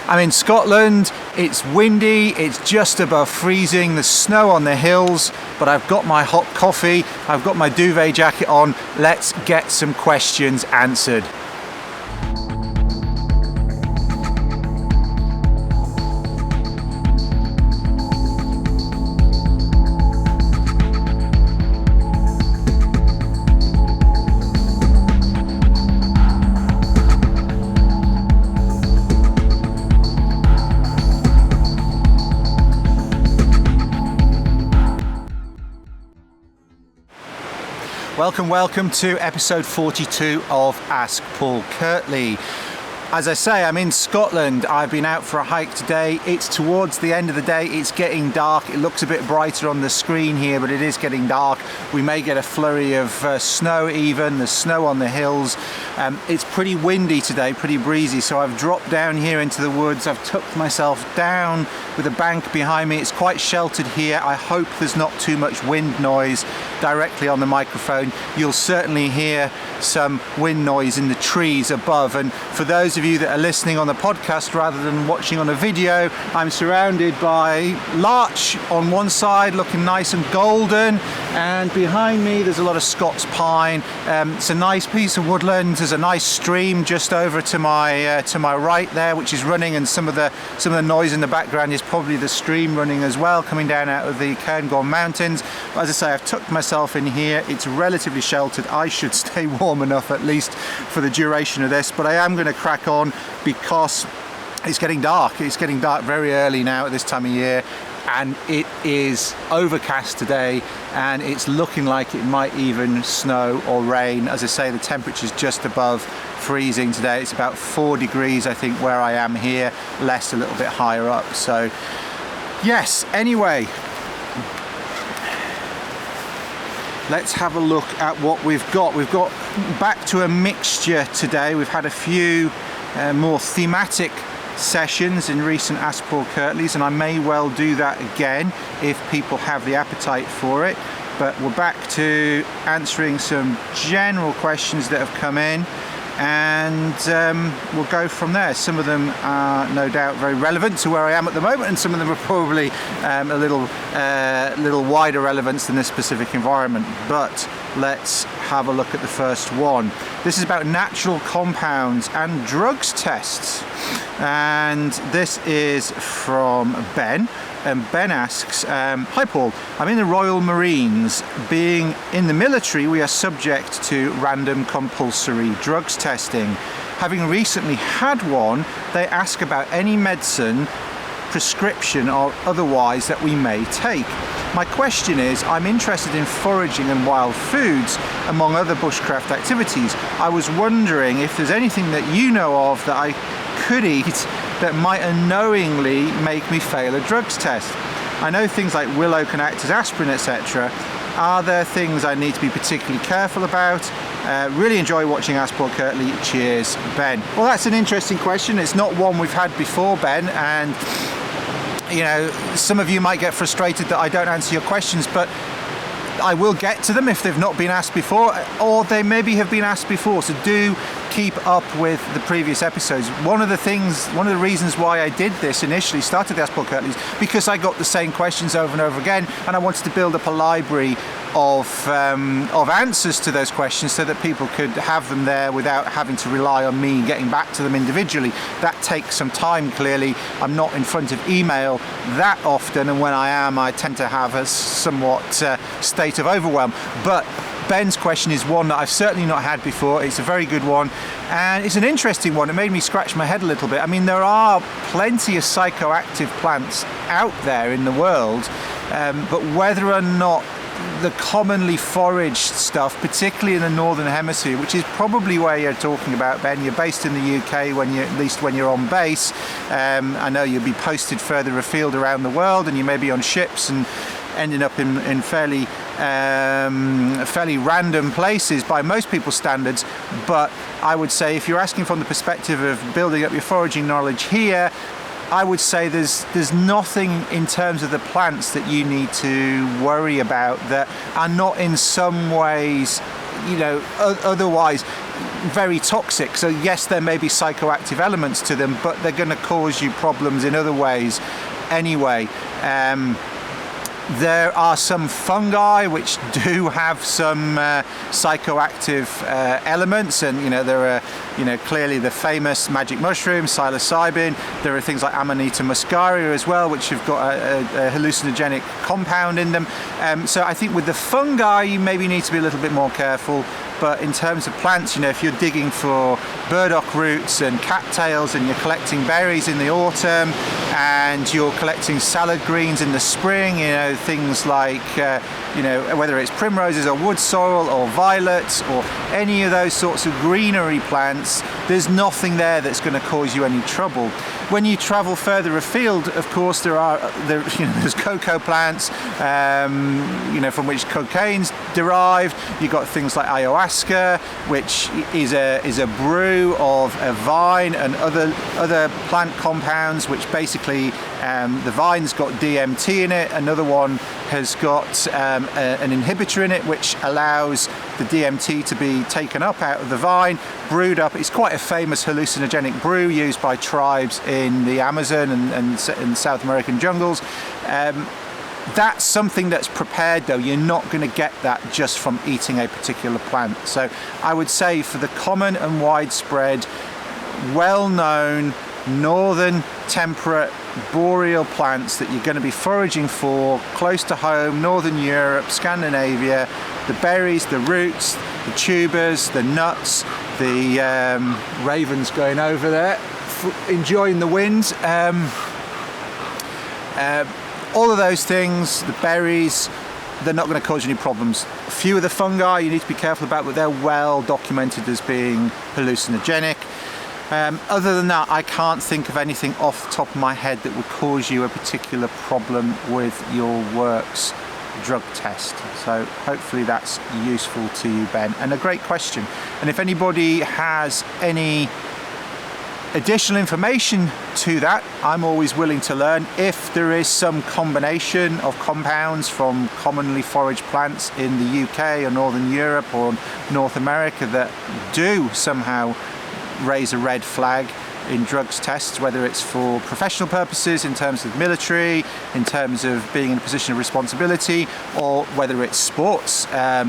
I'm in Scotland, it's windy, it's just above freezing, there's snow on the hills, but I've got my hot coffee, I've got my duvet jacket on. Let's get some questions answered. Welcome to episode 42 of Ask Paul Kirtley. As I say, I'm in Scotland. I've been out for a hike today. It's towards the end of the day. It's getting dark. It looks a bit brighter on the screen here, but it is getting dark. We may get a flurry of snow even. There's snow on the hills. It's pretty windy today, pretty breezy, so I've dropped down here into the woods. I've tucked myself down with a bank behind me. It's quite sheltered here. I hope there's not too much wind noise directly on the microphone. You'll certainly hear some wind noise in the trees above, and for those of you that are listening on the podcast rather than watching on a video, I'm surrounded by larch on one side looking nice and golden, and behind me there's a lot of Scots pine. It's a nice piece of woodland. There's a nice stream just over to my right there, which is running, and some of the noise in the background is probably the stream running as well, coming down out of the Cairngorm Mountains. But as I say, I've tucked myself in here. It's relatively sheltered. I should stay warm enough at least for the duration of this, but I am going to crack on because it's getting dark. It's getting dark very early now at this time of year, and it is overcast today, and it's looking like it might even snow or rain. As I say, the temperature's just above freezing today. It's about 4 degrees, I think, where I am here, less a little bit higher up. So yes, anyway, let's have a look at what we've got. We've got back to a mixture today. We've had a few more thematic sessions in recent Ask Paul Kirtleys, and I may well do that again if people have the appetite for it. But we're back to answering some general questions that have come in, and we'll go from there. Some of them are no doubt very relevant to where I am at the moment, and some of them are probably a little wider relevance than this specific environment. But let's have a look at the first one. This is about natural compounds and drugs tests, and this is from Ben. And Ben asks, hi Paul, I'm in the Royal Marines. Being in the military, we are subject to random compulsory drugs testing. Having recently had one, they ask about any medicine, prescription or otherwise, that we may take. My question is, I'm interested in foraging and wild foods, among other bushcraft activities. I was wondering if there's anything that you know of that I could eat that might unknowingly make me fail a drugs test. I know things like willow can act as aspirin, etc. Are there things I need to be particularly careful about? Really enjoy watching Ask Paul Kirtley. Cheers, Ben. Well, that's an interesting question. It's not one we've had before, Ben, and you know, some of you might get frustrated that I don't answer your questions, but I will get to them if they've not been asked before, or they maybe have been asked before, so do keep up with the previous episodes. One of the reasons why I did this initially, started the Ask Paul Kirtley, because I got the same questions over and over again, and I wanted to build up a library of answers to those questions so that people could have them there without having to rely on me getting back to them individually. That takes some time, clearly. I'm not in front of email that often, and when I am, I tend to have a somewhat state of overwhelm. But Ben's question is one that I've certainly not had before. It's a very good one, and it's an interesting one. It made me scratch my head a little bit. I mean, there are plenty of psychoactive plants out there in the world, but whether or not the commonly foraged stuff, particularly in the Northern Hemisphere, which is probably where you're talking about, Ben. You're based in the UK, at least when you're on base. I know you'll be posted further afield around the world, and you may be on ships and ending up in fairly random places by most people's standards. But I would say, if you're asking from the perspective of building up your foraging knowledge here, I would say there's nothing in terms of the plants that you need to worry about that are not in some ways, you know, otherwise very toxic. So yes, there may be psychoactive elements to them, but they're going to cause you problems in other ways anyway. There are some fungi which do have some psychoactive elements, and there are clearly the famous magic mushroom psilocybin. There are things like Amanita muscaria as well, which have got a hallucinogenic compound in them. So I think with the fungi you maybe need to be a little bit more careful. But in terms of plants, if you're digging for burdock roots and cattails, and you're collecting berries in the autumn, and you're collecting salad greens in the spring, things like whether it's primroses or wood sorrel or violets or any of those sorts of greenery plants, there's nothing there that's going to cause you any trouble. When you travel further afield, of course, there's cocoa plants, from which cocaine's derived. You've got things like ayahuasca, which is a brew of a vine and other plant compounds, which basically the vine's got DMT in it. Another one has got an inhibitor in it, which allows the DMT to be taken up out of the vine, brewed up. It's quite a famous hallucinogenic brew used by tribes in the Amazon and South American jungles. That's something that's prepared, though. You're not going to get that just from eating a particular plant. So I would say for the common and widespread, well-known northern temperate boreal plants that you're going to be foraging for close to home, Northern Europe, Scandinavia, the berries, the roots, the tubers, the nuts, the ravens going over there enjoying the wind, all of those things, the berries, they're not going to cause you any problems. A few of the fungi you need to be careful about, but they're well documented as being hallucinogenic. Other than that, I can't think of anything off the top of my head that would cause you a particular problem with your works drug test. So hopefully that's useful to you, Ben, and a great question. And if anybody has any additional information to that, I'm always willing to learn. If there is some combination of compounds from commonly foraged plants in the UK or Northern Europe or North America that do somehow raise a red flag in drugs tests, whether it's for professional purposes in terms of military, in terms of being in a position of responsibility, or whether it's sports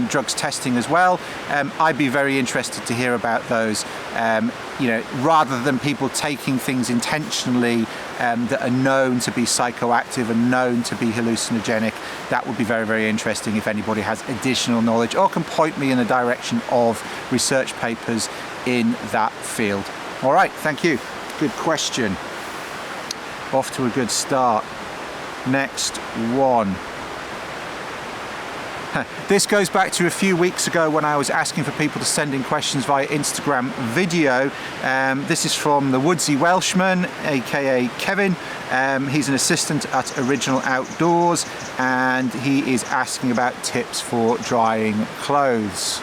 drugs testing as well, I'd be very interested to hear about those. Rather than people taking things intentionally that are known to be psychoactive and known to be hallucinogenic, that would be very, very interesting if anybody has additional knowledge or can point me in the direction of research papers in that field. All right, thank you. Good question. Off to a good start. Next one. This goes back to a few weeks ago when I was asking for people to send in questions via Instagram video. This is from the Woodsy Welshman, aka Kevin. He's an assistant at Original Outdoors, and he is asking about tips for drying clothes.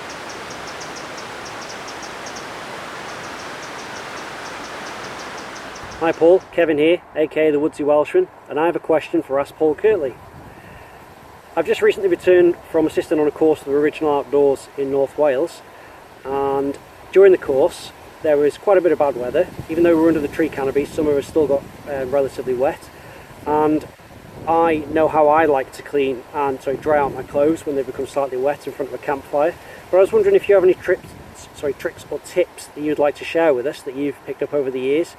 Hi Paul, Kevin here, aka the Woodsy Welshman, and I have a question for Ask Paul Kirtley. I've just recently returned from assisting on a course with Original Outdoors in North Wales, and during the course there was quite a bit of bad weather. Even though we were under the tree canopy, some of us still got relatively wet, and I know how I like to dry out my clothes when they become slightly wet in front of a campfire. But I was wondering if you have any tricks or tips that you'd like to share with us that you've picked up over the years.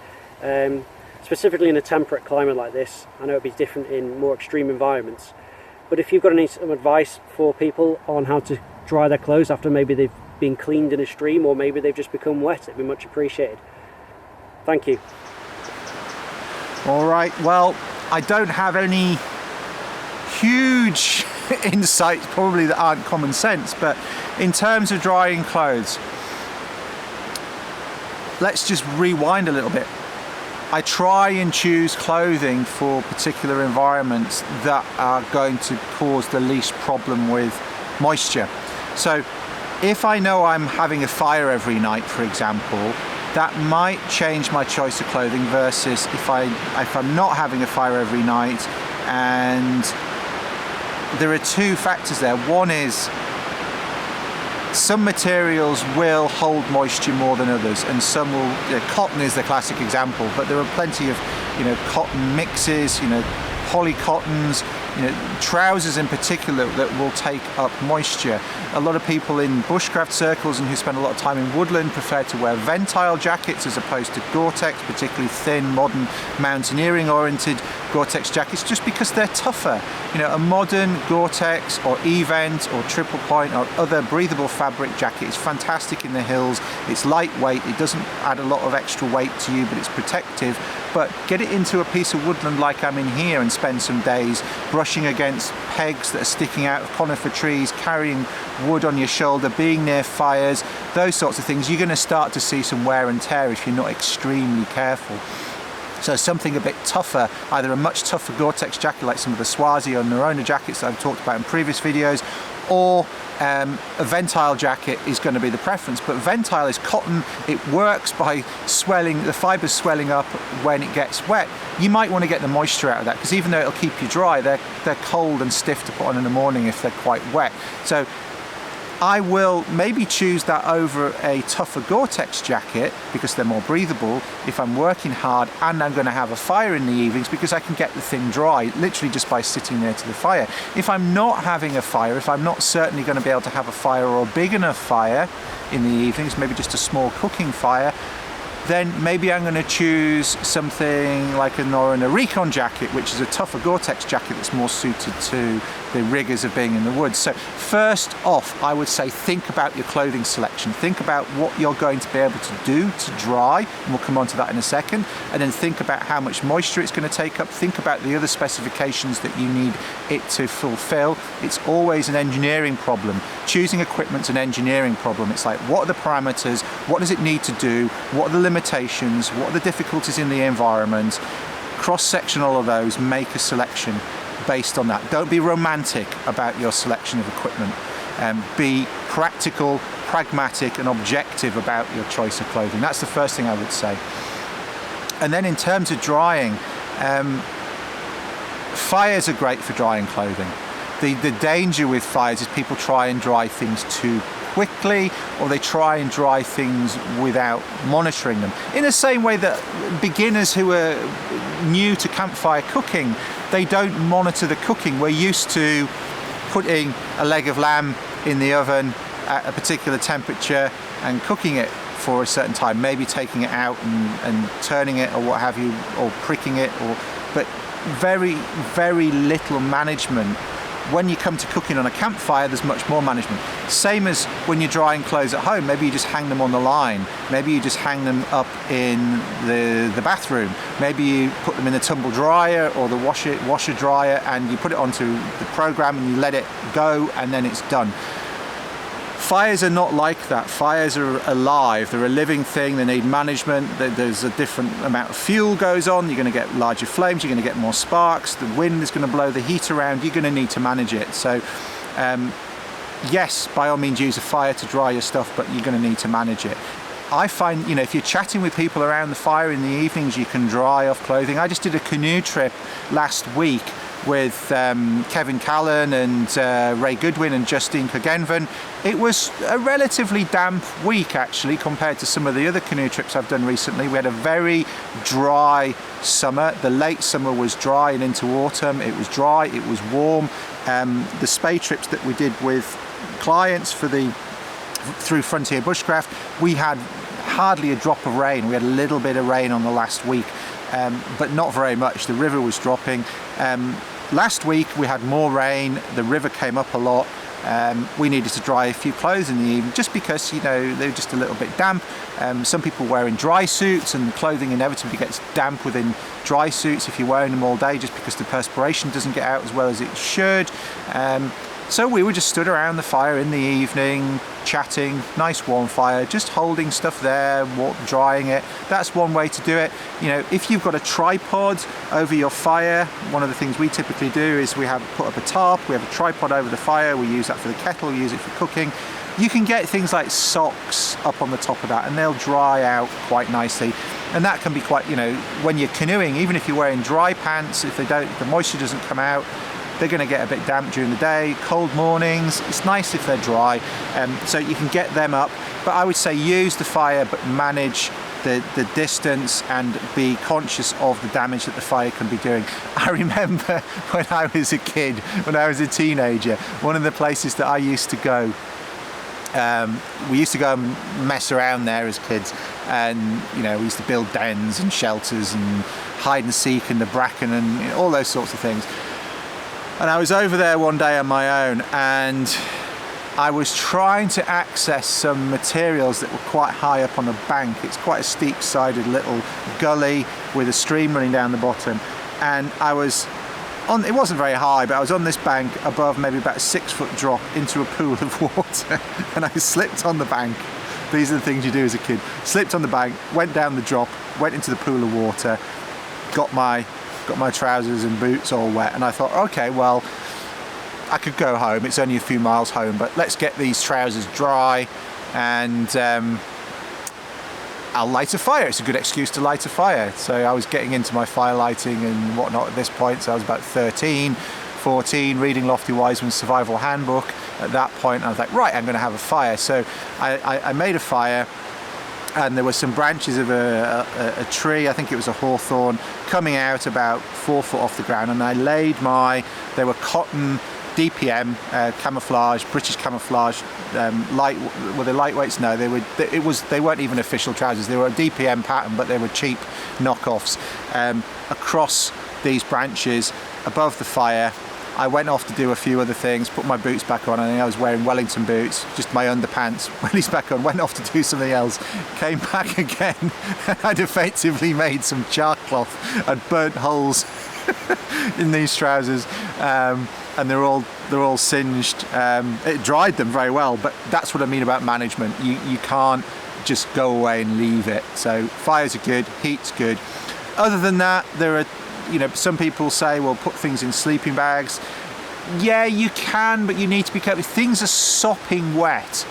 Specifically in a temperate climate like this. I know it'd be different in more extreme environments, but if you've got some advice for people on how to dry their clothes after maybe they've been cleaned in a stream or maybe they've just become wet, it'd be much appreciated. Thank you. All right, well, I don't have any huge insights probably that aren't common sense, but in terms of drying clothes, let's just rewind a little bit. I try and choose clothing for particular environments that are going to cause the least problem with moisture. So if I know I'm having a fire every night, for example, that might change my choice of clothing versus if I'm not having a fire every night. And there are two factors there. One is some materials will hold moisture more than others, and some will. Cotton is the classic example, but there are plenty of cotton mixes, polycottons, trousers in particular that will take up moisture. A lot of people in bushcraft circles and who spend a lot of time in woodland prefer to wear Ventile jackets as opposed to Gore-Tex, particularly thin, modern, mountaineering oriented Gore-Tex jackets, just because they're tougher. A modern Gore-Tex or Event or Triple Point or other breathable fabric jacket is fantastic in the hills. It's lightweight, it doesn't add a lot of extra weight to you, but it's protective. But get it into a piece of woodland like I'm in here and spend some days brushing against pegs that are sticking out of conifer trees, carrying wood on your shoulder, being near fires, those sorts of things. You're going to start to see some wear and tear if you're not extremely careful. So something a bit tougher, either a much tougher Gore-Tex jacket like some of the Swazi or Nerona jackets that I've talked about in previous videos, or a Ventile jacket is going to be the preference. But Ventile is cotton, it works by swelling, the fibres swelling up when it gets wet. You might want to get the moisture out of that, because even though it'll keep you dry, they're cold and stiff to put on in the morning if they're quite wet. So I will maybe choose that over a tougher Gore-Tex jacket because they're more breathable if I'm working hard and I'm going to have a fire in the evenings, because I can get the thing dry literally just by sitting near to the fire. If I'm not having a fire, if I'm not certainly going to be able to have a fire or a big enough fire in the evenings, maybe just a small cooking fire, then maybe I'm going to choose something like a Nerona Recon jacket, which is a tougher Gore-Tex jacket that's more suited to the rigours of being in the woods. So first off, I would say think about your clothing selection. Think about what you're going to be able to do to dry, and we'll come on to that in a second, and then think about how much moisture it's going to take up. Think about the other specifications that you need it to fulfill. It's always an engineering problem. Choosing equipment's an engineering problem. It's like, what are the parameters? What does it need to do? What are the limitations? What are the difficulties in the environment? Cross-section all of those, make a selection based on that. Don't be romantic about your selection of equipment. Be practical, pragmatic and objective about your choice of clothing. That's the first thing I would say. And then in terms of drying, fires are great for drying clothing. The danger with fires is people try and dry things too quickly, or they try and dry things without monitoring them. In the same way that beginners who are new to campfire cooking, they don't monitor the cooking. We're used to putting a leg of lamb in the oven at a particular temperature and cooking it for a certain time, maybe taking it out and turning it or what have you, or pricking it, but very, very little management. When you come to cooking on a campfire, there's much more management. Same as when you're drying clothes at home. Maybe you just hang them on the line. Maybe you just hang them up in the bathroom. Maybe you put them in the tumble dryer or the washer dryer, and you put it onto the program and you let it go, and then it's done. Fires are not like that. Fires are alive. They're a living thing. They need management. There's a different amount of fuel goes on. You're going to get larger flames. You're going to get more sparks. The wind is going to blow the heat around. You're going to need to manage it. So yes, by all means use a fire to dry your stuff, but you're going to need to manage it. I find, if you're chatting with people around the fire in the evenings, you can dry off clothing. I just did a canoe trip last week with Kevin Callan and Ray Goodwin and Justine Cogenvan. It was a relatively damp week actually compared to some of the other canoe trips I've done recently. We had a very dry summer. The late summer was dry and into autumn. It was dry, it was warm. The spay trips that we did with clients through Frontier Bushcraft, we had hardly a drop of rain. We had a little bit of rain on the last week, but not very much. The river was dropping. Last week we had more rain, the river came up a lot. We needed to dry a few clothes in the evening just because they were just a little bit damp. Some people wearing dry suits, and the clothing inevitably gets damp within dry suits if you're wearing them all day, just because the perspiration doesn't get out as well as it should. So we were just stood around the fire in the evening, chatting, nice warm fire, just holding stuff there, drying it. That's one way to do it. If you've got a tripod over your fire, one of the things we typically do is we put up a tarp, we have a tripod over the fire, we use that for the kettle, we use it for cooking. You can get things like socks up on the top of that, and they'll dry out quite nicely. And that can be quite, when you're canoeing, even if you're wearing dry pants, if the moisture doesn't come out, they're going to get a bit damp during the day, cold mornings. It's nice if they're dry, so you can get them up. But I would say use the fire, but manage the distance and be conscious of the damage that the fire can be doing. I remember when I was a kid, when I was a teenager, one of the places that I used to go, we used to go and mess around there as kids, and you know, we used to build dens and shelters and hide and seek in the bracken and, you know, all those sorts of things. And I was over there one day on my own, and I was trying to access some materials that were quite high up on a bank. It's quite a steep-sided little gully with a stream running down the bottom, and I was on, it wasn't very high, but I was on this bank above maybe about a 6-foot drop into a pool of water, and I slipped on the bank. These are the things you do as a kid. Slipped on the bank, went down the drop, went into the pool of water, got my trousers and boots all wet, and I thought, okay, well, I could go home, it's only a few miles home, but let's get these trousers dry, and I'll light a fire. It's a good excuse to light a fire. So I was getting into my fire lighting and whatnot at this point, so I was about 13, 14, reading Lofty Wiseman's Survival Handbook at that point. I was like, right, I'm going to have a fire. So I made a fire, and there were some branches of a tree, I think it was a hawthorn, coming out about 4 foot off the ground, and I laid they were cotton DPM camouflage, British camouflage, were they lightweights? No, they weren't even official trousers. They were a DPM pattern, but they were cheap knockoffs. Across these branches, above the fire, I went off to do a few other things, put my boots back on. I think I was wearing Wellington boots, just my underpants, wellies back on, went off to do something else, came back again, and I'd effectively made some char cloth and burnt holes in these trousers, and they're all singed. It dried them very well, but that's what I mean about management. You can't just go away and leave it. So fires are good, heat's good. Other than that, there are, you know, some people say, well, put things in sleeping bags. Yeah, you can, but you need to be careful. Things are sopping wet.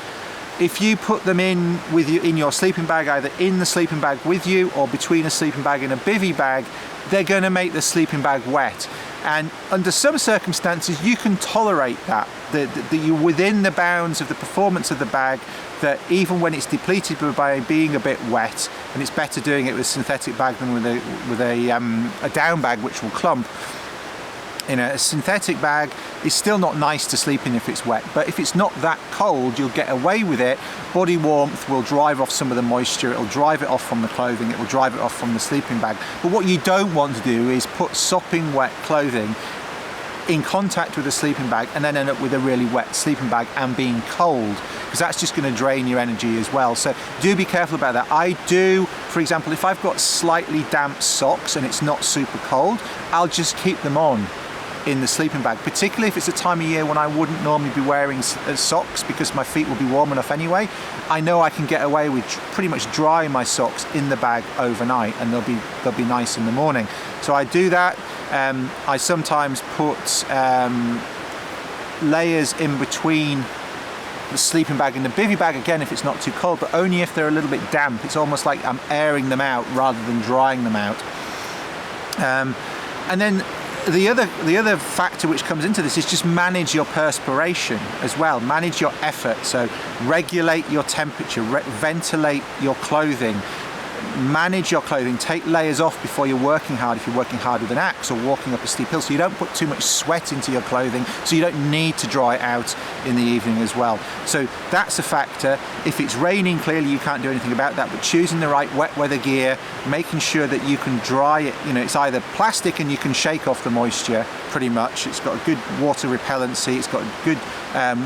If you put them in with you in your sleeping bag, either in the sleeping bag with you or between a sleeping bag and a bivvy bag, they're going to make the sleeping bag wet. And under some circumstances, you can tolerate that. That you're within the bounds of the performance of the bag, that even when it's depleted by being a bit wet, and it's better doing it with a synthetic bag than with a down bag, which will clump. You know, a synthetic bag is still not nice to sleep in if it's wet, but if it's not that cold, you'll get away with it. Body warmth will drive off some of the moisture, it'll drive it off from the clothing, it will drive it off from the sleeping bag. But what you don't want to do is put sopping wet clothing in contact with a sleeping bag and then end up with a really wet sleeping bag and being cold, because that's just going to drain your energy as well. So do be careful about that. I do, for example, if I've got slightly damp socks and it's not super cold, I'll just keep them on in the sleeping bag, particularly if it's a time of year when I wouldn't normally be wearing socks because my feet will be warm enough anyway. I know I can get away with pretty much drying my socks in the bag overnight, and they'll be nice in the morning. So I do that. I sometimes put layers in between the sleeping bag and the bivvy bag, again if it's not too cold, but only if they're a little bit damp. It's almost like I'm airing them out rather than drying them out. And then the other factor which comes into this is just manage your perspiration as well, manage your effort. So regulate your temperature, ventilate your clothing, manage your clothing, take layers off before you're working hard, if you're working hard with an axe or walking up a steep hill, so you don't put too much sweat into your clothing, so you don't need to dry it out in the evening as well. So that's a factor. If it's raining, clearly you can't do anything about that, but choosing the right wet weather gear, making sure that you can dry it, you know, it's either plastic and you can shake off the moisture pretty much, it's got a good water repellency, it's got a good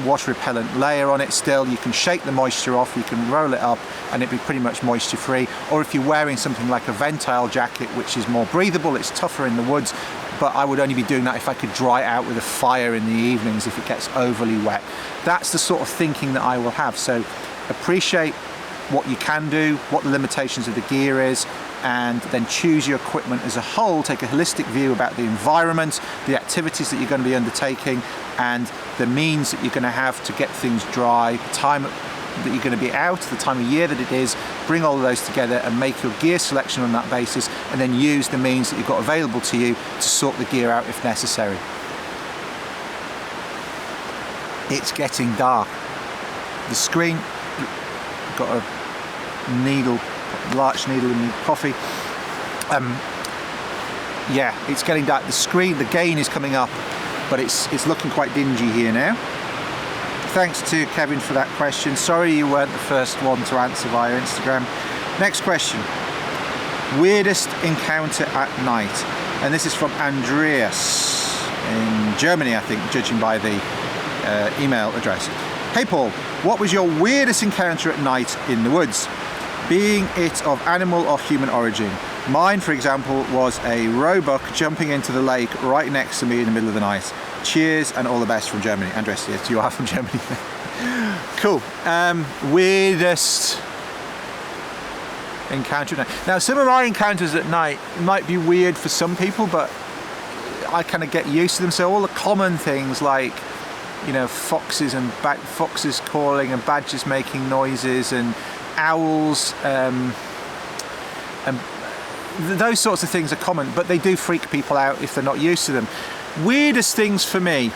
water repellent layer on it still, you can shake the moisture off, you can roll it up and it'd be pretty much moisture free. Or if you're wearing something like a Ventile jacket, which is more breathable, it's tougher in the woods, but I would only be doing that if I could dry it out with a fire in the evenings if it gets overly wet. That's the sort of thinking that I will have. So appreciate what you can do, what the limitations of the gear is, and then choose your equipment as a whole. Take a holistic view about the environment, the activities that you're going to be undertaking, and the means that you're going to have to get things dry, the time that you're going to be out, the time of year that it is. Bring all of those together and make your gear selection on that basis, and then use the means that you've got available to you to sort the gear out if necessary. it's getting dark. The screen, got a needle, large needle in the coffee. Yeah, it's getting dark. The screen, the gain is coming up, but it's looking quite dingy here now. Thanks to Kevin for that question. Sorry you weren't the first one to answer via Instagram. Next question. Weirdest encounter at night. And this is from Andreas in Germany, I think, judging by the email address. Hey Paul, what was your weirdest encounter at night in the woods? Being it of animal or human origin. Mine, for example, was a roebuck jumping into the lake right next to me in the middle of the night. Cheers and all the best from Germany. Andres, yes, you are from Germany. Cool. Weirdest encounter at night. Now, some of our encounters at night might be weird for some people, but I kind of get used to them. So all the common things like, you know, foxes calling and badgers making noises and owls, and those sorts of things are common, but they do freak people out if they're not used to them. Weirdest things for me,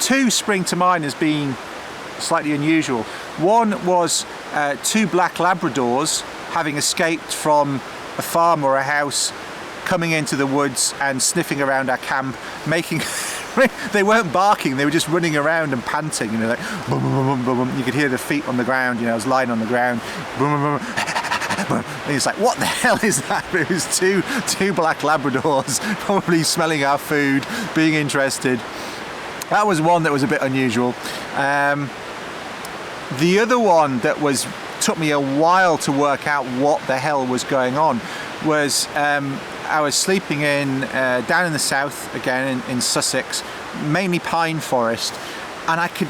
two spring to mind as being slightly unusual. One was 2 black Labradors having escaped from a farm or a house, coming into the woods and sniffing around our camp, making they weren't barking, they were just running around and panting, you know, like boom, boom, boom, boom. You could hear the feet on the ground, you know, I was lying on the ground, boom, boom, boom. And it's like, what the hell is that? It was two black Labradors probably smelling our food, being interested. That was one that was a bit unusual. The other one that took me a while to work out what the hell was going on was I was sleeping down in the south again in Sussex, mainly pine forest, and I could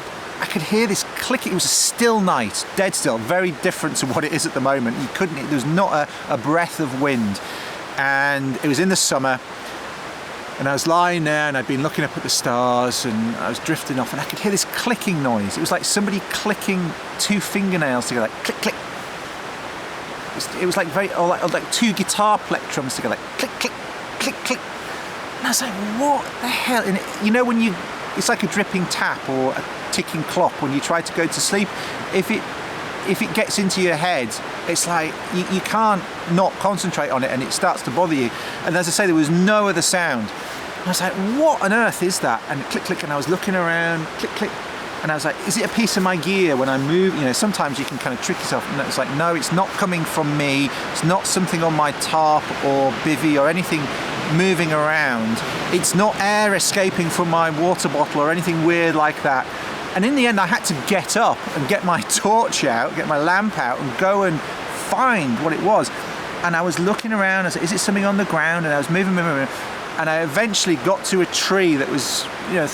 hear this clicking. It was a still night, dead still, very different to what it is at the moment. There was not a breath of wind, and it was in the summer, and I was lying there and I'd been looking up at the stars and I was drifting off, and I could hear this clicking noise. It was like somebody clicking 2 fingernails together, like click, click. It was like like 2 guitar plectrums together, like click, click, click, click. And I was like, what the hell? And it's like a dripping tap or a ticking clock when you try to go to sleep. If it gets into your head, it's like you can't not concentrate on it, and it starts to bother you. And as I say, there was no other sound. And I was like, what on earth is that? And click, click, and I was looking around, click, click. And I was like, is it a piece of my gear when I move? You know, sometimes you can kind of trick yourself. And it's like, no, it's not coming from me. It's not something on my tarp or bivvy or anything moving around. It's not air escaping from my water bottle or anything weird like that. And in the end, I had to get up and get my torch out, get my lamp out and go and find what it was. And I was looking around, I said, is it something on the ground? And I was moving. And I eventually got to a tree that was,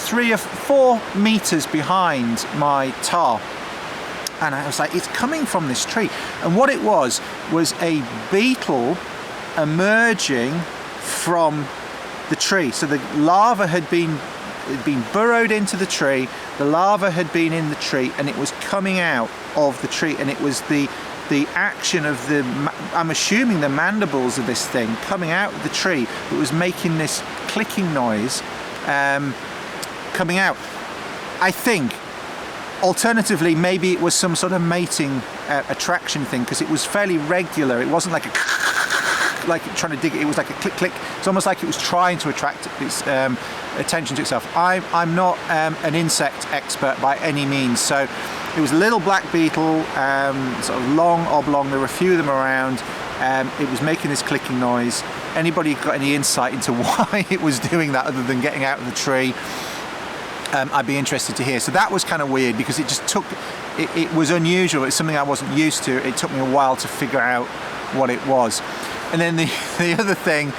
3 or 4 meters behind my tarp. And I was like, it's coming from this tree. And what it was a beetle emerging from the tree. So the larva had been burrowed into the tree, the larva had been in the tree, and it was coming out of the tree, and it was the action of I'm assuming the mandibles of this thing coming out of the tree that was making this clicking noise coming out. I think alternatively maybe it was some sort of mating attraction thing, because it was fairly regular. It wasn't like like trying to dig it. It was like a click click. It's almost like it was trying to attract its attention to itself. I'm not an insect expert by any means, so it was a little black beetle, sort of long, oblong. There were a few of them around. It was making this clicking noise. Anybody got any insight into why it was doing that other than getting out of the tree? I'd be interested to hear. So that was kind of weird, because it just took, it was unusual. It's something I wasn't used to. It took me a while to figure out what it was. And then the other thing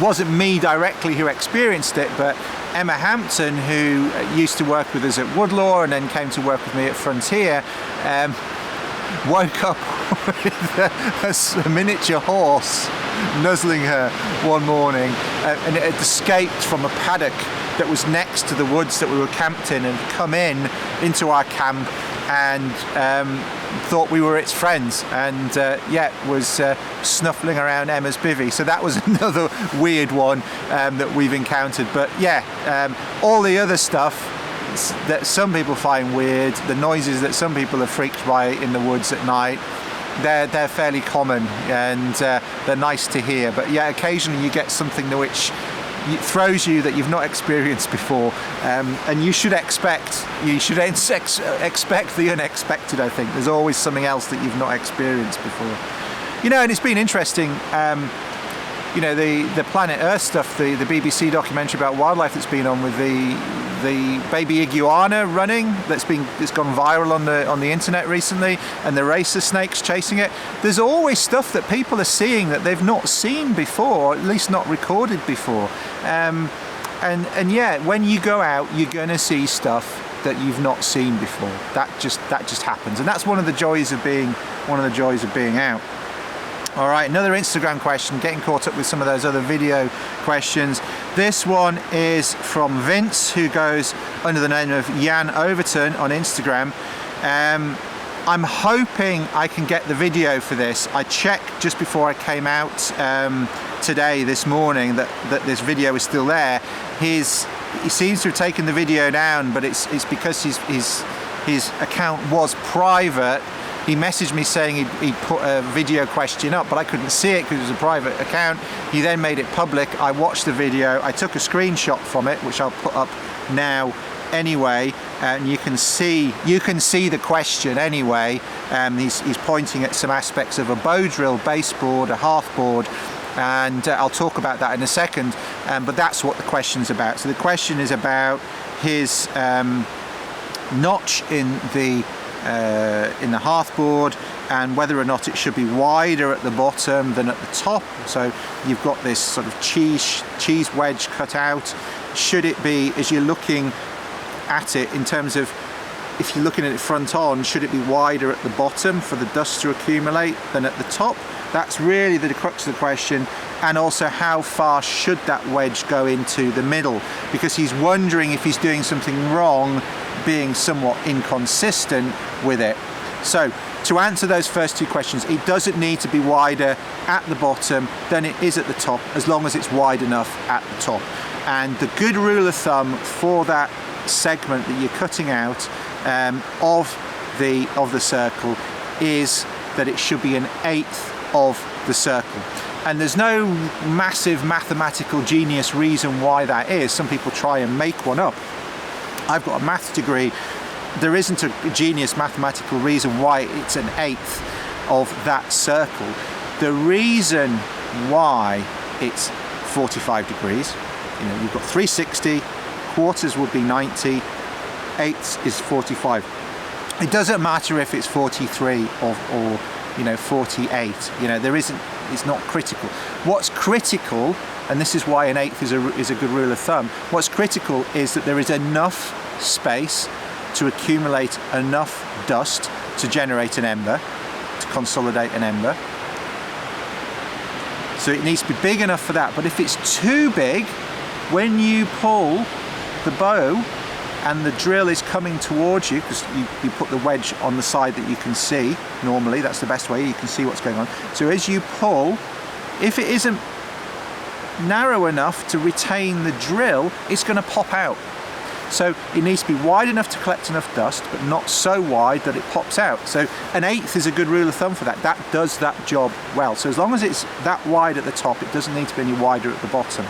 wasn't me directly who experienced it, but Emma Hampton, who used to work with us at Woodlaw and then came to work with me at Frontier, woke up with a miniature horse nuzzling her one morning, and it had escaped from a paddock that was next to the woods that we were camped in, and come into our camp and thought we were its friends, and was snuffling around Emma's bivvy. So that was another weird one that we've encountered. But all the other stuff that some people find weird, the noises that some people are freaked by in the woods at night, they're fairly common, and they're nice to hear. But yeah, occasionally you get something which throws you that you've not experienced before, and you should expect the unexpected. I think there's always something else that you've not experienced before. And it's been interesting. The Planet Earth stuff, the BBC documentary about wildlife that's been on with the baby iguana running, it's gone viral on the internet recently, and the racer snakes chasing it. There's always stuff that people are seeing that they've not seen before, or at least not recorded before. And yeah, when you go out, you're going to see stuff that you've not seen before. That just happens, and that's one of the joys of being out. All right, another Instagram question, getting caught up with some of those other video questions. This one is from Vince, who goes under the name of Jan Overton on Instagram. I'm hoping I can get the video for this. I checked just before I came out this morning that this video is still there. He seems to have taken the video down, but it's because his account was private. He messaged me saying he'd put a video question up, but I couldn't see it because it was a private account. He then made it public. I watched the video. I took a screenshot from it, which I'll put up now anyway, and you can see the question anyway. He's pointing at some aspects of a bow drill, base board, a half board, and I'll talk about that in a second. But that's what the question's about. So the question is about his notch in the hearth board, and whether or not it should be wider at the bottom than at the top. So you've got this sort of cheese wedge cut out. Should it be, as you're looking at it, in terms of if you're looking at it front on, should it be wider at the bottom for the dust to accumulate than at the top? That's really the crux of the question. And also, how far should that wedge go into the middle? Because he's wondering if he's doing something wrong, being somewhat inconsistent with it. So to answer those first two questions, it doesn't need to be wider at the bottom than it is at the top, as long as it's wide enough at the top. And the good rule of thumb for that segment that you're cutting out of the circle is that it should be 1/8 of the circle. And there's no massive mathematical genius reason why that is. Some people try and make one up. I've got a maths degree. There isn't a genius mathematical reason why it's 1/8 of that circle. The reason why it's 45 degrees, you've got 360, quarters would be 90, eighths is 45. It doesn't matter if it's 43 or 48. It's not critical. What's critical, and this is why 1/8 is a good rule of thumb, what's critical is that there is enough space to accumulate enough dust to generate an ember, to consolidate an ember. So it needs to be big enough for that. But if it's too big, when you pull the bow and the drill is coming towards you, because you put the wedge on the side that you can see, normally that's the best way, you can see what's going on. So as you pull, if it isn't narrow enough to retain the drill, it's going to pop out. So it needs to be wide enough to collect enough dust, but not so wide that it pops out. So 1/8 is a good rule of thumb for that. That does that job well. So as long as it's that wide at the top, it doesn't need to be any wider at the bottom.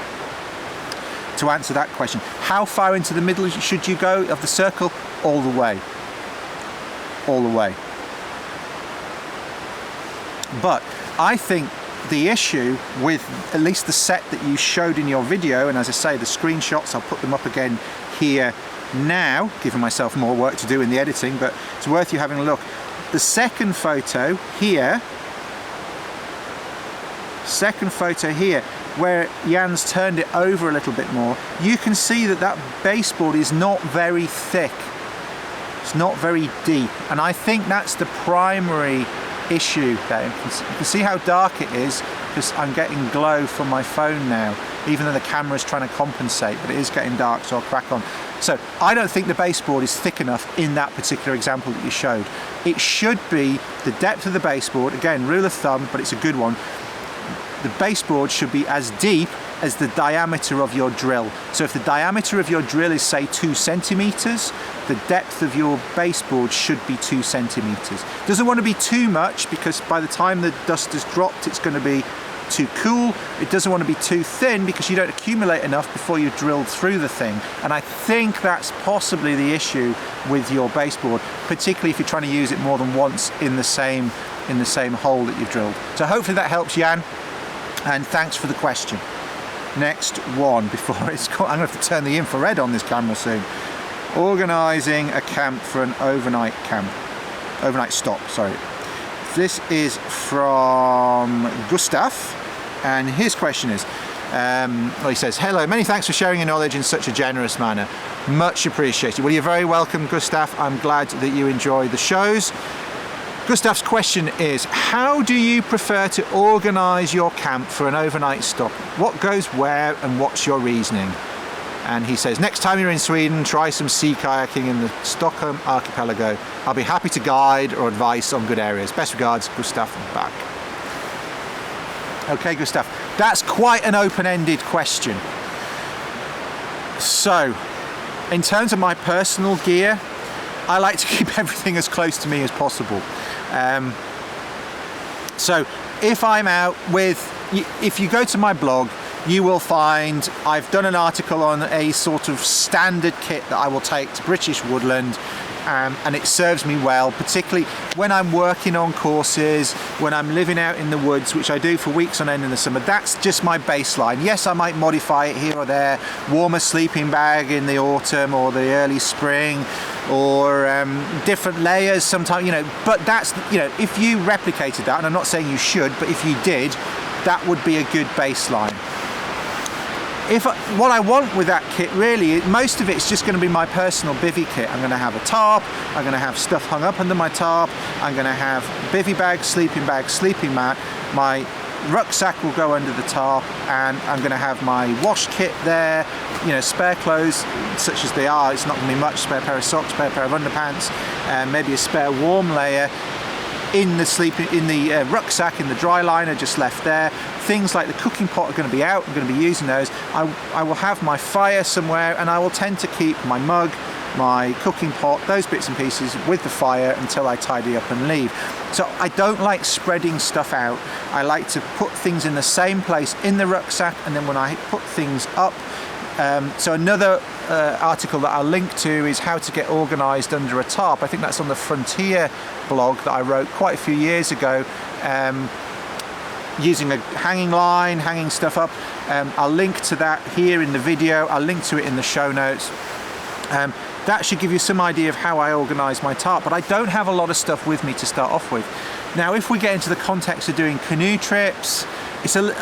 To answer that question, how far into the middle should you go of the circle? All the way. All the way. But I think the issue with at least the set that you showed in your video, and as I say, the screenshots, I'll put them up again here now, giving myself more work to do in the editing, but it's worth you having a look. The second photo here, where Jan's turned it over a little bit more, you can see that baseboard is not very thick. It's not very deep, and I think that's the primary issue there. You can see how dark it is, because I'm getting glow from my phone now, even though the camera's trying to compensate, but it is getting dark, so I'll crack on. So I don't think the baseboard is thick enough in that particular example that you showed. It should be the depth of the baseboard, again, rule of thumb, but it's a good one. the baseboard should be as deep as the diameter of your drill. So if the diameter of your drill is, say, 2 centimeters, the depth of your baseboard should be 2 centimeters. Doesn't want to be too much, because by the time the dust has dropped, it's going to be too cool. It doesn't want to be too thin, because you don't accumulate enough before you drill through the thing. And I think that's possibly the issue with your baseboard, particularly if you're trying to use it more than once in the same hole that you've drilled. So hopefully that helps, Jan, and thanks for the question. Next one, before it's I'm going to have to turn the infrared on this camera soon. Organising a camp for an overnight stop, sorry. This is from Gustav, and his question is, he says, hello, many thanks for sharing your knowledge in such a generous manner. Much appreciated. Well, you're very welcome, Gustav. I'm glad that you enjoy the shows. Gustav's question is, how do you prefer to organise your camp for an overnight stop? What goes where and what's your reasoning? And he says, next time you're in Sweden, try some sea kayaking in the Stockholm archipelago. I'll be happy to guide or advice on good areas. Best regards, Gustav back. Okay, Gustav, that's quite an open-ended question. So, in terms of my personal gear, I like to keep everything as close to me as possible. So if I'm out with, if you go to my blog, you will find I've done an article on a sort of standard kit that I will take to British woodland, and it serves me well, particularly when I'm working on courses, when I'm living out in the woods, which I do for weeks on end in the summer. That's just my baseline. Yes, I might modify it here or there, warm a sleeping bag in the autumn or the early spring, or different layers sometimes, you know, but that's, you know, if you replicated that, and I'm not saying you should, but if you did, that would be a good baseline. What I want with that kit, really, most of it's just going to be my personal bivvy kit. I'm going to have a tarp, I'm going to have stuff hung up under my tarp, I'm going to have bivvy bag, sleeping mat, my rucksack will go under the tarp, and I'm going to have my wash kit there, you know, spare clothes such as they are. It's not going to be much, spare pair of socks, spare pair of underpants, and maybe a spare warm layer in the rucksack, in the dry liner just left there. Things like the cooking pot are going to be out. I'm going to be using those. I will have my fire somewhere, and I will tend to keep my mug, my cooking pot, those bits and pieces with the fire until I tidy up and leave. So I don't like spreading stuff out. I like to put things in the same place in the rucksack, and then when I put things up, so another article that I'll link to is how to get organised under a tarp. I think that's on the Frontier blog that I wrote quite a few years ago, using a hanging line, hanging stuff up. I'll link to that here in the video. I'll link to it in the show notes. That should give you some idea of how I organise my tarp, but I don't have a lot of stuff with me to start off with. Now, if we get into the context of doing canoe trips,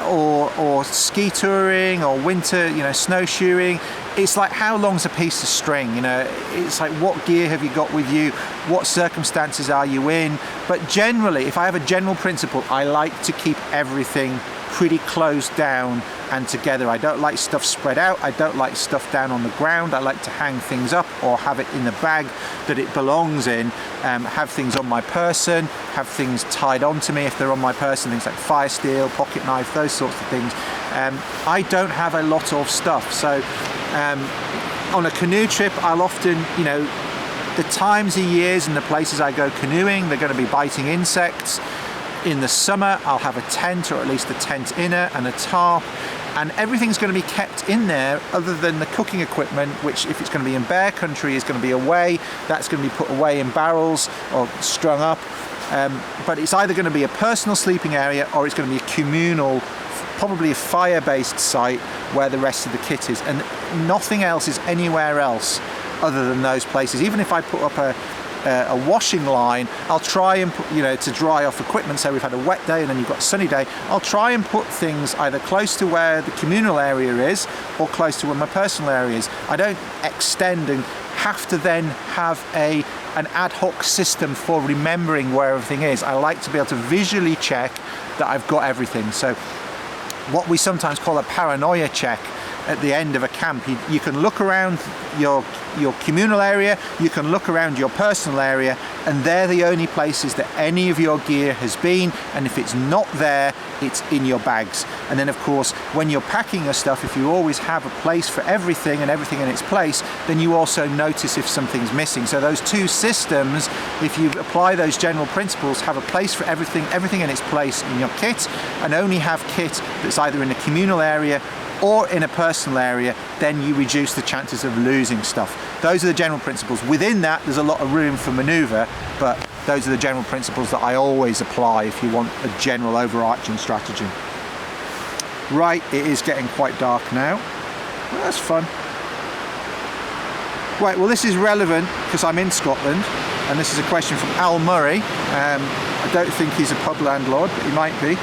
or ski touring, or winter, you know, snowshoeing, it's like, how long's a piece of string? You know, it's like, what gear have you got with you? What circumstances are you in? But generally, if I have a general principle, I like to keep everything pretty closed down and together. I don't like stuff spread out. I don't like stuff down on the ground. I like to hang things up or have it in the bag that it belongs in, have things on my person, have things tied onto me if they're on my person, things like fire steel, pocket knife, those sorts of things. I don't have a lot of stuff. So on a canoe trip, I'll often, you know, the times of years and the places I go canoeing, they're going to be biting insects. In the summer, I'll have a tent, or at least a tent inner, and a tarp, and everything's going to be kept in there other than the cooking equipment, which, if it's going to be in bear country, is going to be away. That's going to be put away in barrels or strung up. But it's either going to be a personal sleeping area, or it's going to be a communal, probably a fire-based site where the rest of the kit is, and nothing else is anywhere else other than those places. Even if I put up a washing line, I'll try and put, you know, to dry off equipment. So we've had a wet day and then you've got a sunny day, I'll try and put things either close to where the communal area is or close to where my personal area is. I don't extend and have to then have an ad hoc system for remembering where everything is. I like to be able to visually check that I've got everything. So what we sometimes call a paranoia check, at the end of a camp. You can look around your communal area, you can look around your personal area, and they're the only places that any of your gear has been, and if it's not there, it's in your bags. And then of course, when you're packing your stuff, if you always have a place for everything and everything in its place, then you also notice if something's missing. So those two systems, if you apply those general principles, have a place for everything in its place in your kit, and only have kit that's either in a communal area or in a personal area, then you reduce the chances of losing stuff. Those are the general principles. Within that, there's a lot of room for maneuver, but those are the general principles that I always apply if you want a general overarching strategy. Right, it is getting quite dark now. Well, that's fun. Right, well this is relevant because I'm in Scotland, and this is a question from Al Murray. I don't think he's a pub landlord, but he might be.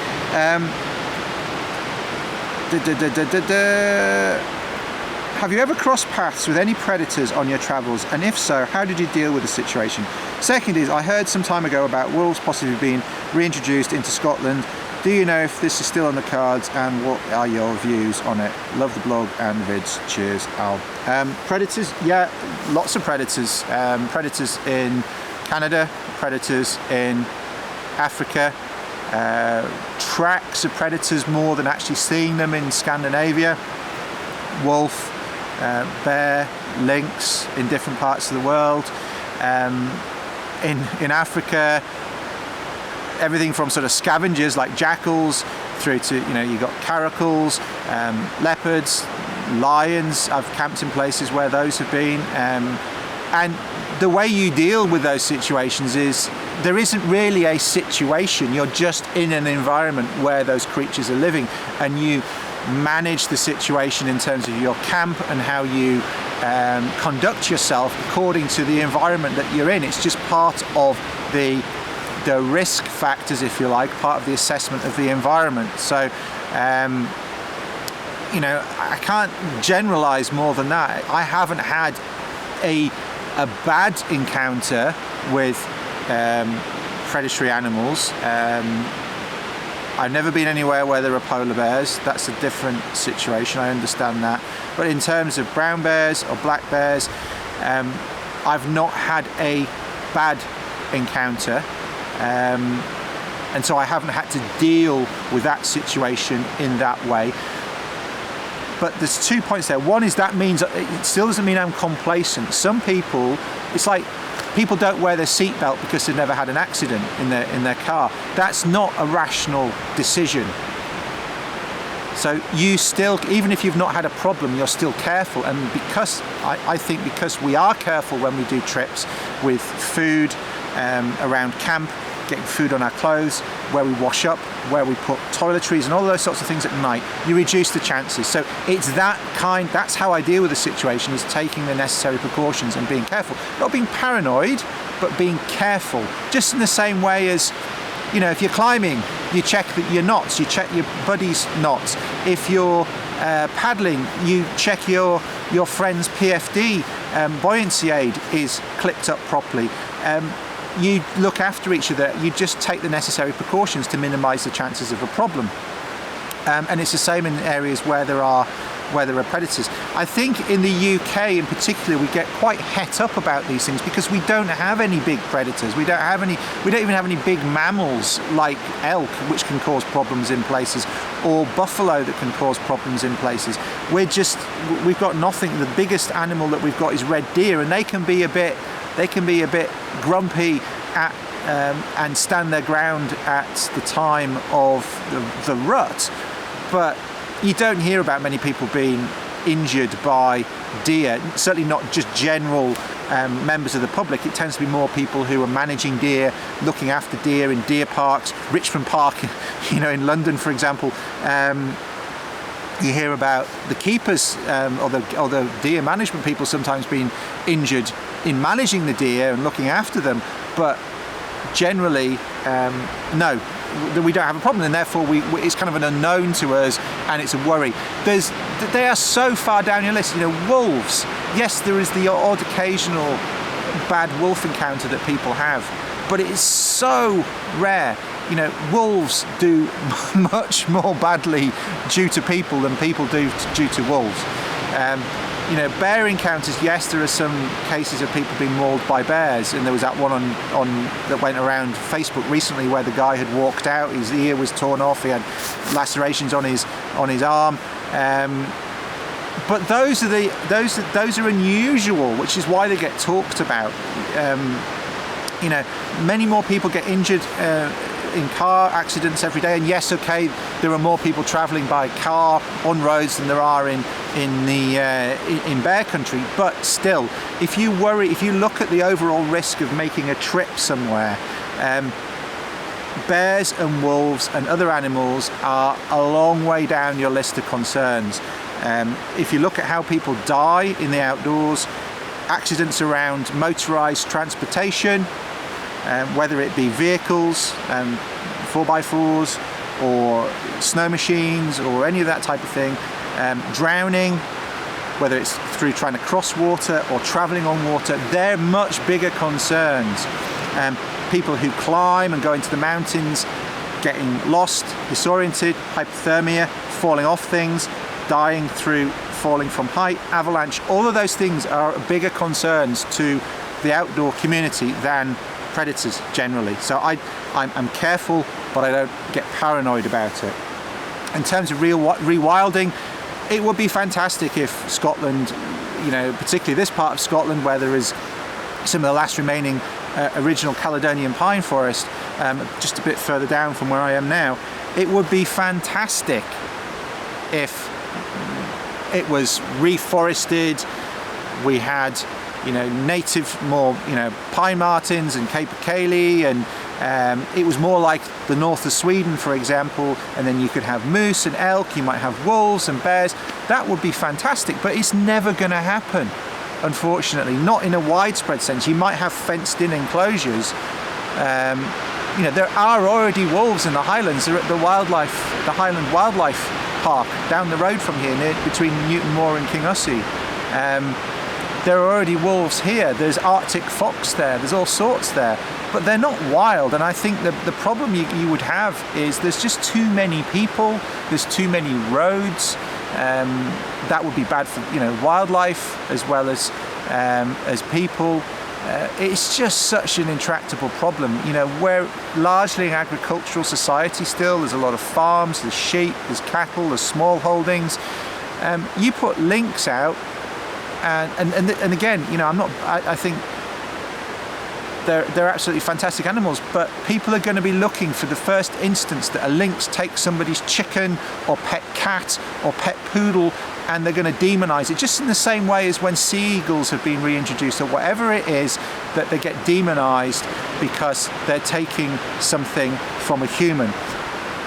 Have you ever crossed paths with any predators on your travels, and if so, how did you deal with the situation? Second is, I heard some time ago about wolves possibly being reintroduced into Scotland. Do you know if this is still on the cards, and what are your views on it? Love the blog and vids. Cheers, Al. Predators, yeah, lots of predators. Predators in Canada, predators in Africa. Tracks of predators more than actually seeing them in Scandinavia. Wolf, bear, lynx in different parts of the world. In Africa, everything from sort of scavengers like jackals through to, you've got caracals, leopards, lions. I've camped in places where those have been. And the way you deal with those situations is there isn't really a situation. You're just in an environment where those creatures are living, and you manage the situation in terms of your camp and how you conduct yourself according to the environment that you're in. It's just part of the risk factors, if you like, part of the assessment of the environment. So I can't generalize more than that. I haven't had a bad encounter with predatory animals. I've never been anywhere where there are polar bears. That's a different situation, I understand that. But in terms of brown bears or black bears, I've not had a bad encounter. And so I haven't had to deal with that situation in that way. But there's 2 points there. One is that means it still doesn't mean I'm complacent. Some people, it's like people don't wear their seatbelt because they've never had an accident in their car. That's not a rational decision. So you still, even if you've not had a problem, you're still careful. And because I think because we are careful when we do trips with food around camp, getting food on our clothes, where we wash up, where we put toiletries and all those sorts of things at night, you reduce the chances. So it's that's how I deal with the situation, is taking the necessary precautions and being careful. Not being paranoid, but being careful. Just in the same way as, if you're climbing, you check that your knots, you check your buddy's knots. If you're paddling, you check your friend's PFD, buoyancy aid is clipped up properly. You look after each other, you just take the necessary precautions to minimise the chances of a problem. And it's the same in areas where there are predators. I think in the UK in particular we get quite het up about these things because we don't have any big predators. We don't even have any big mammals like elk, which can cause problems in places, or buffalo that can cause problems in places. We've got nothing. The biggest animal that we've got is red deer, and they can be a bit grumpy and stand their ground at the time of the rut, but you don't hear about many people being injured by deer, certainly not just general members of the public. It tends to be more people who are managing deer, looking after deer in deer parks. Richmond Park, in London, for example, you hear about the keepers or the deer management people sometimes being injured in managing the deer and looking after them, but generally no, we don't have a problem, and therefore it's kind of an unknown to us, and it's a worry. They are so far down your list. Wolves, yes, there is the odd occasional bad wolf encounter that people have, but it is so rare. wolves do much more badly due to people than people do due to wolves. Bear encounters, yes, there are some cases of people being mauled by bears, and there was that one on that went around Facebook recently where the guy had walked out, his ear was torn off, he had lacerations on his arm. But those are unusual, which is why they get talked about. Many more people get injured in car accidents every day, and yes, okay, there are more people travelling by car on roads than there are in bear country. But still, if you look at the overall risk of making a trip somewhere, bears and wolves and other animals are a long way down your list of concerns. If you look at how people die in the outdoors, accidents around motorised transportation, whether it be vehicles, 4x4s or snow machines or any of that type of thing, drowning, whether it's through trying to cross water or travelling on water, they're much bigger concerns. People who climb and go into the mountains, getting lost, disoriented, hypothermia, falling off things, dying through falling from height, avalanche, all of those things are bigger concerns to the outdoor community than predators generally. So I'm careful, but I don't get paranoid about it. In terms of rewilding, it would be fantastic if Scotland, particularly this part of Scotland where there is some of the last remaining original Caledonian pine forest, just a bit further down from where I am now, it would be fantastic if it was reforested. We had native more pine martens and capercaillie, and it was more like the north of Sweden, for example, and then you could have moose and elk, you might have wolves and bears. That would be fantastic, but it's never going to happen, unfortunately, not in a widespread sense. You might have fenced in enclosures. There are already wolves in the Highlands. They're at the Highland Wildlife Park down the road from here, between Newton Moor and Kingussy. There are already wolves here. There's Arctic fox there. There's all sorts there, but they're not wild. And I think the problem you would have is there's just too many people. There's too many roads. That would be bad for wildlife as well as people. It's just such an intractable problem. We're largely an agricultural society still. There's a lot of farms, there's sheep, there's cattle, there's small holdings. You put lynx out, and again, I think they're absolutely fantastic animals, but people are going to be looking for the first instance that a lynx takes somebody's chicken or pet cat or pet poodle, and they're going to demonise it, just in the same way as when sea eagles have been reintroduced or whatever it is, that they get demonised because they're taking something from a human.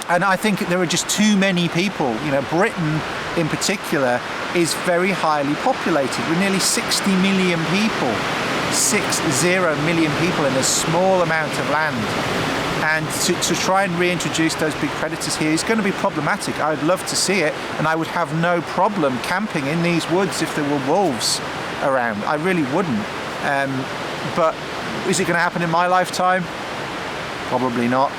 And I think there are just too many people. Britain in particular is very highly populated with nearly 60 million people. 60 million people in a small amount of land, and to try and reintroduce those big predators here is going to be problematic. I would love to see it, and I would have no problem camping in these woods if there were wolves around. I really wouldn't. But is it going to happen in my lifetime? Probably not.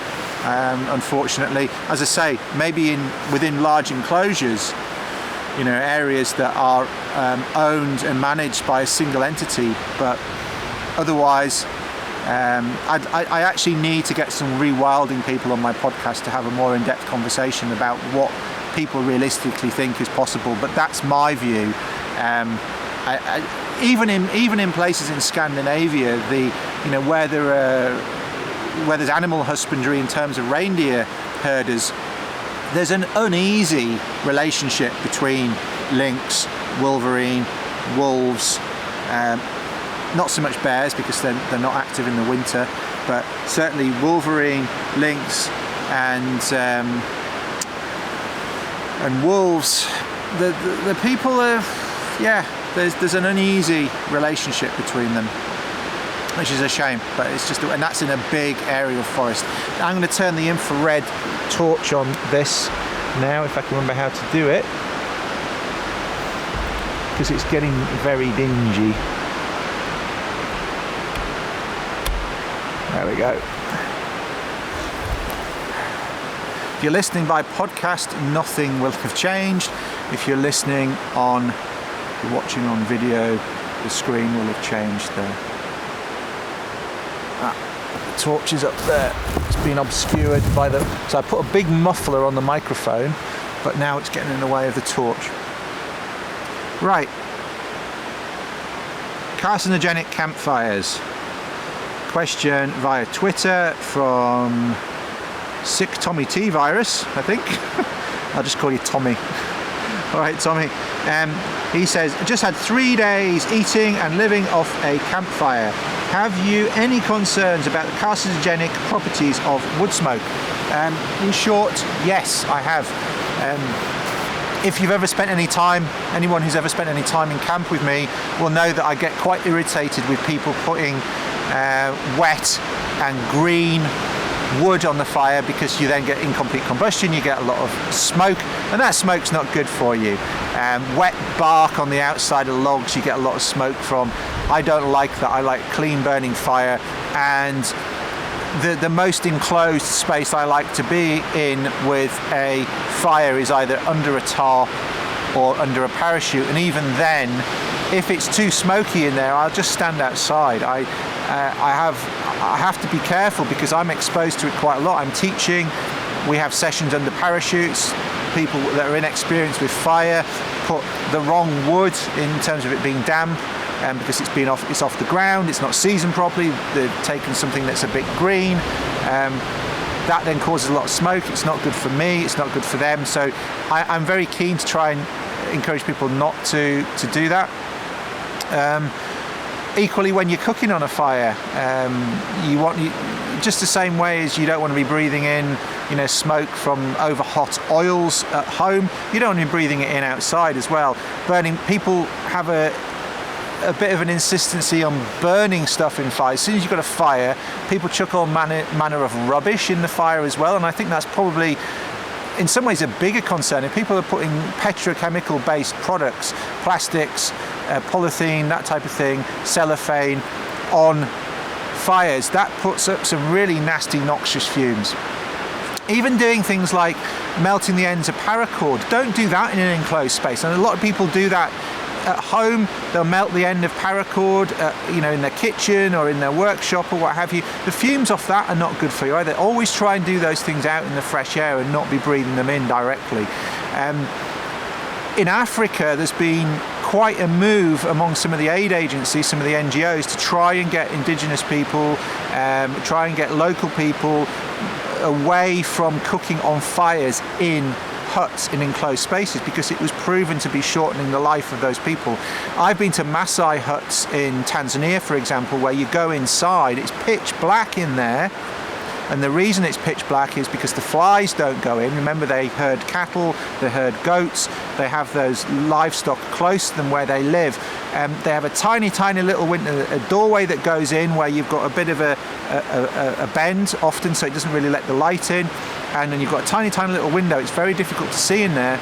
Unfortunately, as I say, maybe within large enclosures, areas that are owned and managed by a single entity, but otherwise, I actually need to get some rewilding people on my podcast to have a more in-depth conversation about what people realistically think is possible. But that's my view. Even in places in Scandinavia, where there's animal husbandry in terms of reindeer herders, there's an uneasy relationship between lynx, wolverine, wolves, not so much bears because they're not active in the winter, but certainly wolverine, lynx, and wolves. The people are, there's an uneasy relationship between them, which is a shame, but it's just, and that's in a big area of forest. I'm going to turn the infrared torch on this now, if I can remember how to do it, because it's getting very dingy. There we go. If you're listening by podcast, nothing will have changed. If you're listening on, if you're watching on video, the screen will have changed there. The torch is up there. It's been obscured by the... So I put a big muffler on the microphone, but now it's getting in the way of the torch. Right. Carcinogenic campfires. Question via Twitter from Sick Tommy T Virus, I think. I'll just call you Tommy. All right, Tommy. He says, just had 3 days eating and living off a campfire. Have you any concerns about the carcinogenic properties of wood smoke? In short, yes, I have. If you've ever spent any time, anyone who's ever spent any time in camp with me will know that I get quite irritated with people putting wet and green wood on the fire, because you then get incomplete combustion, you get a lot of smoke, and that smoke's not good for you. Wet bark on the outside of logs, you get a lot of smoke from. I don't like that. I like clean burning fire, and the most enclosed space I like to be in with a fire is either under a tarp or under a parachute, and even then, if it's too smoky in there, I'll just stand outside. I have to be careful because I'm exposed to it quite a lot. I'm teaching, we have sessions under parachutes, people that are inexperienced with fire put the wrong wood in terms of it being damp, because it's off the ground, it's not seasoned properly, they've taken something that's a bit green, that then causes a lot of smoke. It's not good for me, it's not good for them, so I'm very keen to try and encourage people not to do that. Equally, when you're cooking on a fire, just the same way as you don't want to be breathing in, smoke from over hot oils at home, you don't want to be breathing it in outside as well. People have a bit of an insistency on burning stuff in fire. As soon as you've got a fire, people chuck all manner of rubbish in the fire as well, and I think that's probably in some ways a bigger concern. If people are putting petrochemical based products, plastics, polythene, that type of thing, cellophane on fires, that puts up some really nasty noxious fumes. Even doing things like melting the ends of paracord, don't do that in an enclosed space, and a lot of people do that at home. They'll melt the end of paracord, in their kitchen or in their workshop or what have you. The fumes off that are not good for you either. Always try and do those things out in the fresh air and not be breathing them in directly. In Africa, there's been quite a move among some of the aid agencies, some of the NGOs, to try and get indigenous people, try and get local people away from cooking on fires in huts in enclosed spaces, because it was proven to be shortening the life of those people. I've been to Maasai huts in Tanzania, for example, where you go inside, it's pitch black in there, and the reason it's pitch black is because the flies don't go in. Remember, they herd cattle, they herd goats, they have those livestock close to them where they live. They have a tiny little window, a doorway that goes in where you've got a bit of a bend often, so it doesn't really let the light in, and then you've got a tiny little window. It's very difficult to see in there.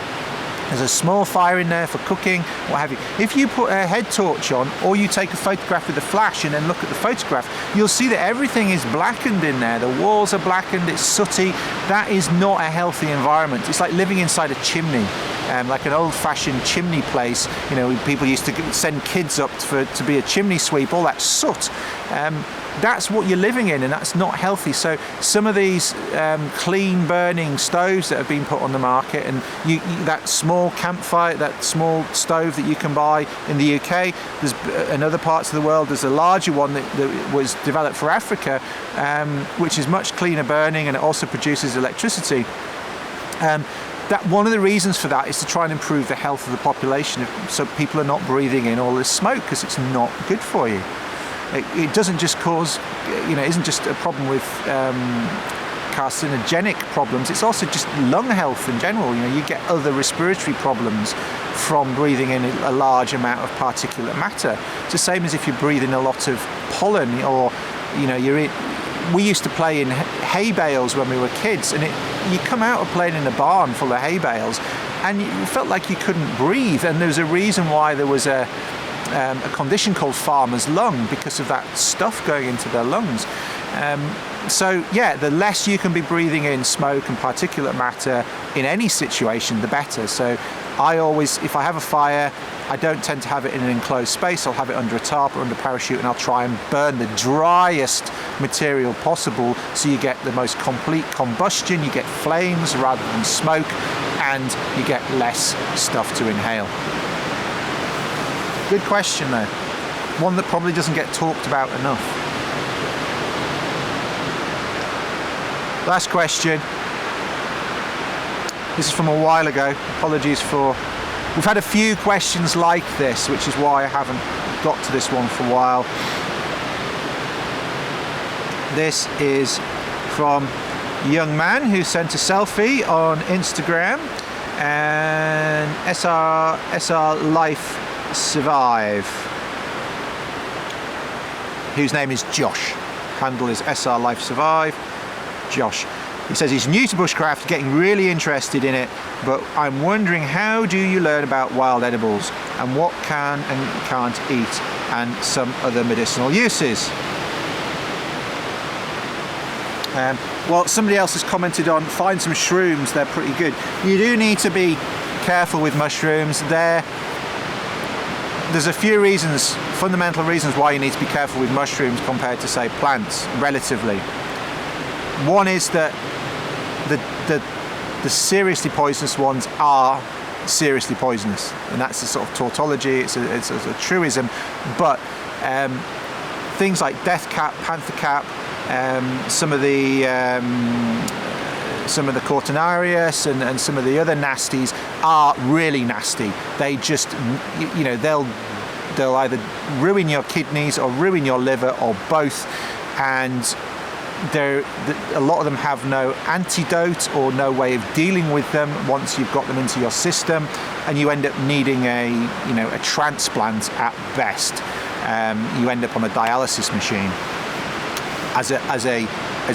There's a small fire in there for cooking, what have you. If you put a head torch on, or you take a photograph with a flash and then look at the photograph, you'll see that everything is blackened in there. The walls are blackened, it's sooty. That is not a healthy environment. It's like living inside a chimney, like an old-fashioned chimney place. People used to send kids up to be a chimney sweep, all that soot. That's what you're living in, and that's not healthy. So some of these clean burning stoves that have been put on the market, and that small campfire, that small stove that you can buy in the UK, there's in other parts of the world, there's a larger one that was developed for Africa, which is much cleaner burning, and it also produces electricity. That one of the reasons for that is to try and improve the health of the population, so people are not breathing in all this smoke, because it's not good for you. It doesn't just cause, isn't just a problem with carcinogenic problems, it's also just lung health in general. You get other respiratory problems from breathing in a large amount of particulate matter. It's the same as if you're breathing a lot of pollen, or we used to play in hay bales when we were kids, and you come out of playing in a barn full of hay bales and you felt like you couldn't breathe, and there was a reason why there was a condition called farmer's lung, because of that stuff going into their lungs. So yeah, the less you can be breathing in smoke and particulate matter in any situation, the better. So I always, if I have a fire, I don't tend to have it in an enclosed space. I'll have it under a tarp or under parachute, and I'll try and burn the driest material possible, so you get the most complete combustion, you get flames rather than smoke, and you get less stuff to inhale. Good question though. One that probably doesn't get talked about enough. Last question. This is from a while ago. Apologies for... We've had a few questions like this, which is why I haven't got to this one for a while. This is from a young man who sent a selfie on Instagram, and SR Life Survive, whose name is Josh. Handle is SR Life Survive. Josh. He says he's new to bushcraft, getting really interested in it, but I'm wondering, how do you learn about wild edibles and what can and can't eat, and some other medicinal uses? Well, somebody else has commented on, find some shrooms, they're pretty good. You do need to be careful with mushrooms. There's a few reasons, fundamental reasons why you need to be careful with mushrooms compared to, say, plants, relatively. One is that the seriously poisonous ones are seriously poisonous, and that's a sort of tautology, it's a truism, but things like death cap, panther cap, some of the Cortinarius and some of the other nasties are really nasty. They just, you know, they'll either ruin your kidneys or ruin your liver or both, and a lot of them have no antidote or no way of dealing with them once you've got them into your system, and you end up needing a transplant at best. You end up on a dialysis machine as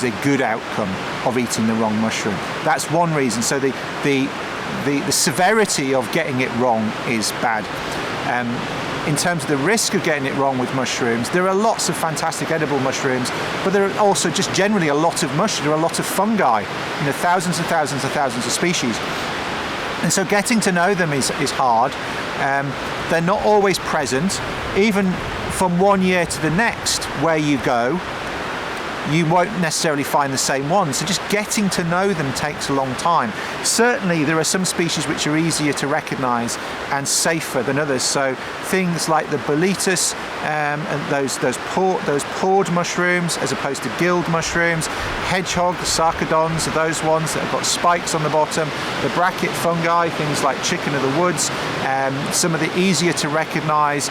a good outcome of eating the wrong mushroom. That's one reason. So the severity of getting it wrong is bad. In terms of the risk of getting it wrong with mushrooms, there are lots of fantastic edible mushrooms, but there are also just generally a lot of mushrooms. There are a lot of fungi, thousands and thousands and thousands of species. And so getting to know them is hard. They're not always present. Even from one year to the next, where you go, you won't necessarily find the same ones. So just getting to know them takes a long time. Certainly there are some species which are easier to recognize and safer than others. So things like the boletus and those pored mushrooms as opposed to gilled mushrooms, hedgehog, sarcodons are those ones that have got spikes on the bottom, the bracket fungi, things like chicken of the woods, some of the easier to recognize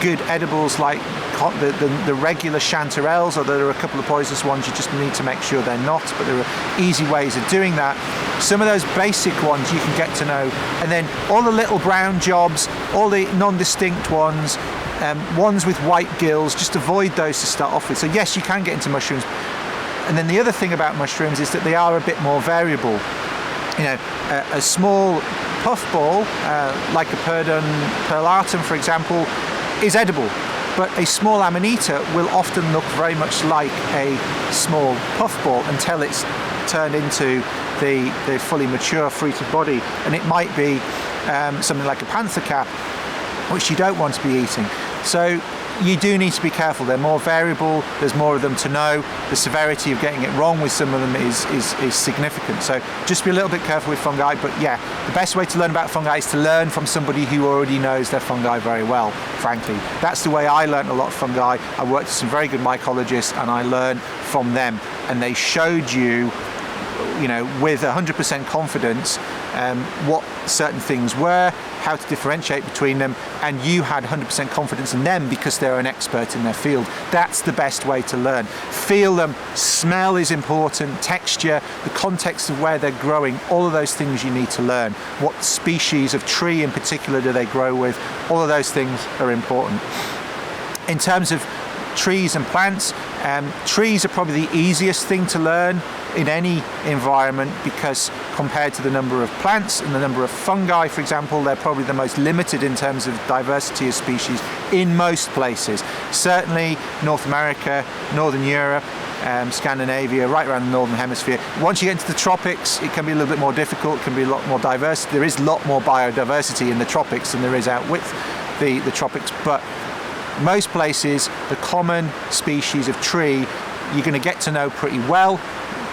good edibles like the regular chanterelles, or there are a couple of poisonous ones you just need to make sure they're not, but there are easy ways of doing that. Some of those basic ones you can get to know, and then all the little brown jobs, all the non-distinct ones, ones with white gills, just avoid those to start off with. So yes, you can get into mushrooms. And then the other thing about mushrooms is that they are a bit more variable. A small puffball, like a Perdon perlatum, for example, is edible. But a small amanita will often look very much like a small puffball until it's turned into the fully mature fruited body, and it might be something like a panther cap, which you don't want to be eating. So you do need to be careful. They're more variable, there's more of them to know. The severity of getting it wrong with some of them is significant. So just be a little bit careful with fungi. But yeah, the best way to learn about fungi is to learn from somebody who already knows their fungi very well, frankly. That's the way I learned a lot of fungi. I worked with some very good mycologists and I learned from them. And they showed you, with 100% confidence what certain things were, how to differentiate between them, and you had 100% confidence in them because they're an expert in their field. That's the best way to learn. Feel them, smell is important, texture, the context of where they're growing, all of those things you need to learn. What species of tree in particular do they grow with? All of those things are important. In terms of trees and plants, trees are probably the easiest thing to learn in any environment, because compared to the number of plants and the number of fungi, for example, they're probably the most limited in terms of diversity of species in most places. Certainly North America, Northern Europe, Scandinavia, right around the northern hemisphere. Once you get into the tropics, it can be a little bit more difficult, it can be a lot more diverse. There is a lot more biodiversity in the tropics than there is out with the tropics, but most places, the common species of tree, you're going to get to know pretty well.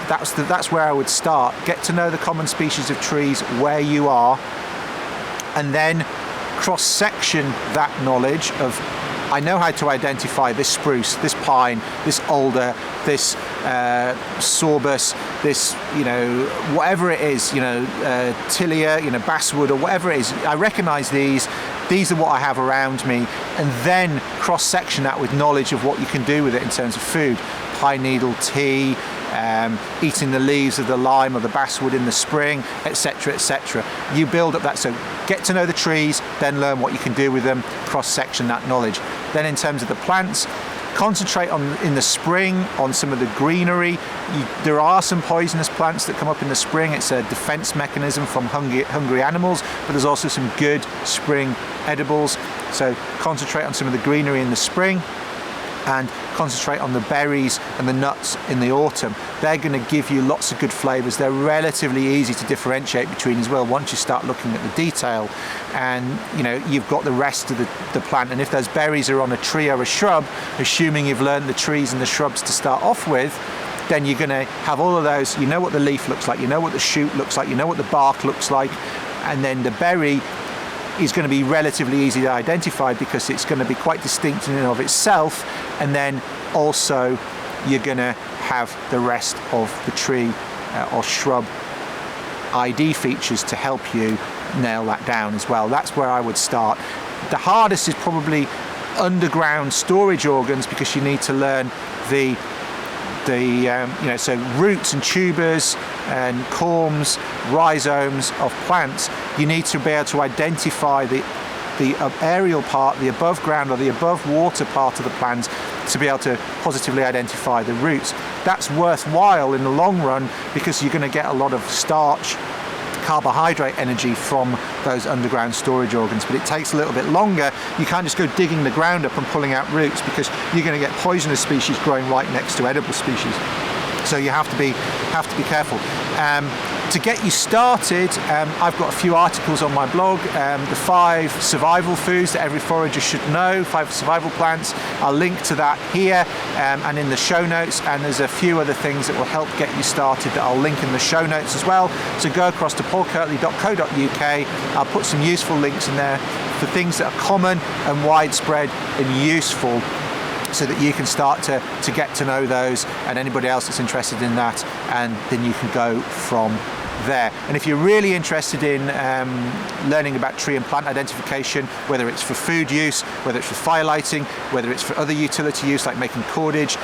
That's where I would start. Get to know the common species of trees where you are, and then cross-section that knowledge of, I know how to identify this spruce, this pine, this alder, this sorbus, this, whatever it is, tilia, basswood, or whatever it is. I recognize these are what I have around me, and then cross-section that with knowledge of what you can do with it in terms of food. Pine needle tea, eating the leaves of the lime or the basswood in the spring, etc., etc. You build up that, so get to know the trees, then learn what you can do with them, cross-section that knowledge. Then in terms of the plants, concentrate in the spring on some of the greenery. There are some poisonous plants that come up in the spring. It's a defense mechanism from hungry animals, but there's also some good spring edibles. So concentrate on some of the greenery in the spring, and concentrate on the berries and the nuts in the autumn. They're going to give you lots of good flavors. They're relatively easy to differentiate between as well once you start looking at the detail, and you've got the rest of the plant. And if those berries are on a tree or a shrub, assuming you've learned the trees and the shrubs to start off with, then you're going to have all of those. You know what the leaf looks like, you know what the shoot looks like, you know what the bark looks like, and then the berry is going to be relatively easy to identify because it's going to be quite distinct in and of itself. And then also you're going to have the rest of the tree or shrub ID features to help you nail that down as well. That's where I would start. The hardest is probably underground storage organs, because you need to learn so roots and tubers and corms, rhizomes of plants. You need to be able to identify the aerial part, the above ground or the above water part of the plant, to be able to positively identify the roots. That's worthwhile in the long run because you're going to get a lot of starch, carbohydrate energy from those underground storage organs, but it takes a little bit longer. You can't just go digging the ground up and pulling out roots, because you're going to get poisonous species growing right next to edible species. So you have to be careful. To get you started, I've got a few articles on my blog, the 5 survival foods that every forager should know, 5 survival plants. I'll link to that here and in the show notes, and there's a few other things that will help get you started that I'll link in the show notes as well. So go across to paulkirtley.co.uk. I'll put some useful links in there for things that are common and widespread and useful, so that you can start to get to know those and anybody else that's interested in that, and then you can go from there. And if you're really interested in learning about tree and plant identification, whether it's for food use, whether it's for fire lighting, whether it's for other utility use like making cordage,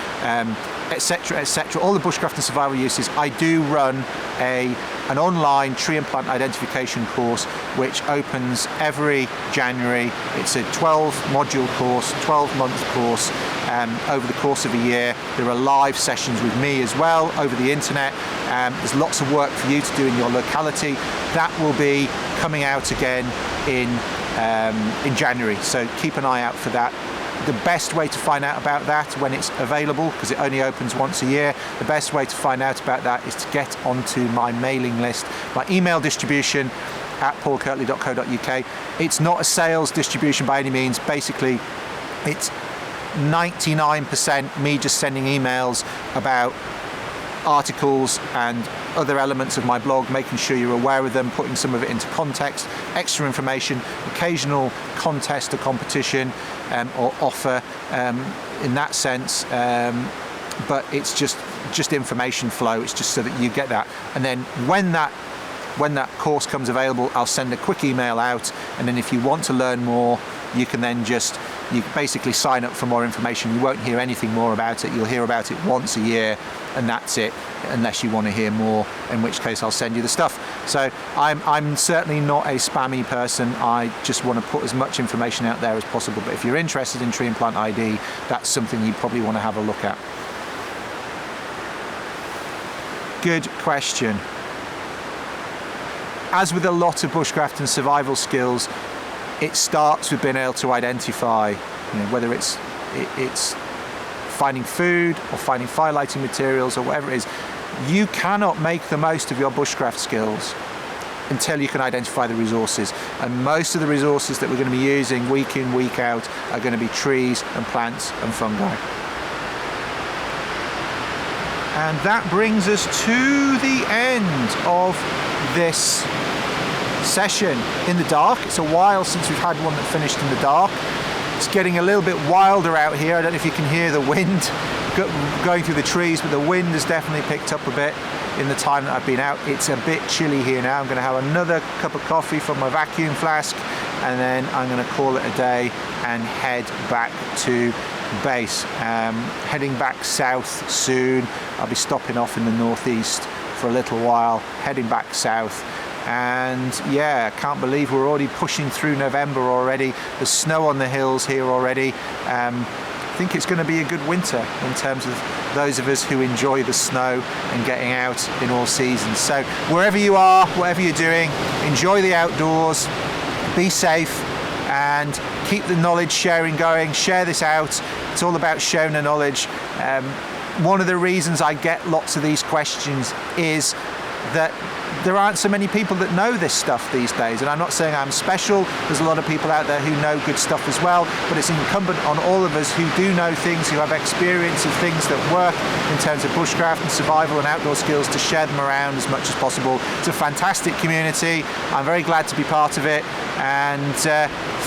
etc., etc., all the bushcraft and survival uses, I do run an online tree and plant identification course which opens every January. It's a 12-module course, 12-month course. Over the course of a year, there are live sessions with me as well over the internet. There's lots of work for you to do in your locality. That will be coming out again in January, so keep an eye out for that. The best way to find out about that when it's available, because it only opens once a year, the best way to find out about that is to get onto my mailing list, my email distribution at paulkirtley.co.uk. It's not a sales distribution by any means. Basically, it's 99% me just sending emails about articles and other elements of my blog, making sure you're aware of them, putting some of it into context, extra information, occasional contest or competition or offer in that sense, but it's just information flow. It's just so that you get that, and then when that course comes available, I'll send a quick email out, and then if you want to learn more, you can then you basically sign up for more information. You won't hear anything more about it. You'll hear about it once a year, and that's it, unless you want to hear more, in which case I'll send you the stuff. So I'm certainly not a spammy person. I just want to put as much information out there as possible. But if you're interested in tree and plant ID, that's something you probably want to have a look at. Good question. As with a lot of bushcraft and survival skills, it starts with being able to identify, whether it's finding food or finding firelighting materials or whatever it is, you cannot make the most of your bushcraft skills until you can identify the resources. And most of the resources that we're going to be using week in, week out are going to be trees and plants and fungi. And that brings us to the end of this session in the dark. It's a while since we've had one that finished in the dark. It's getting a little bit wilder out here. I don't know if you can hear the wind going through the trees, but the wind has definitely picked up a bit in the time that I've been out. It's a bit chilly here now. I'm going to have another cup of coffee from my vacuum flask, and then I'm going to call it a day and head back to base. Heading back south soon. I'll be stopping off in the northeast for a little while, heading back south. And yeah, I can't believe we're already pushing through November already. There's snow on the hills here already. I think it's going to be a good winter in terms of those of us who enjoy the snow and getting out in all seasons. So wherever you are, whatever you're doing, enjoy the outdoors, be safe, and keep the knowledge sharing going. Share this out. It's all about sharing the knowledge. One of the reasons I get lots of these questions is that there aren't so many people that know this stuff these days, and I'm not saying I'm special. There's a lot of people out there who know good stuff as well, but it's incumbent on all of us who do know things, who have experience of things that work in terms of bushcraft and survival and outdoor skills, to share them around as much as possible. It's a fantastic community. I'm very glad to be part of it, and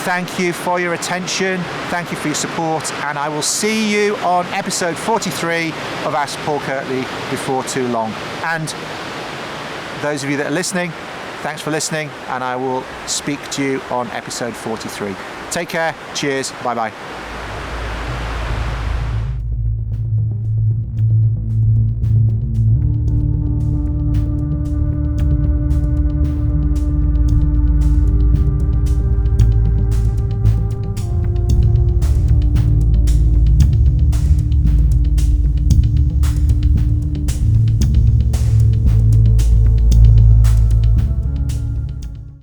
thank you for your attention, thank you for your support, and I will see you on episode 43 of Ask Paul Kirtley before too long. And those of you that are listening, thanks for listening, and I will speak to you on episode 43. Take care, cheers, bye bye.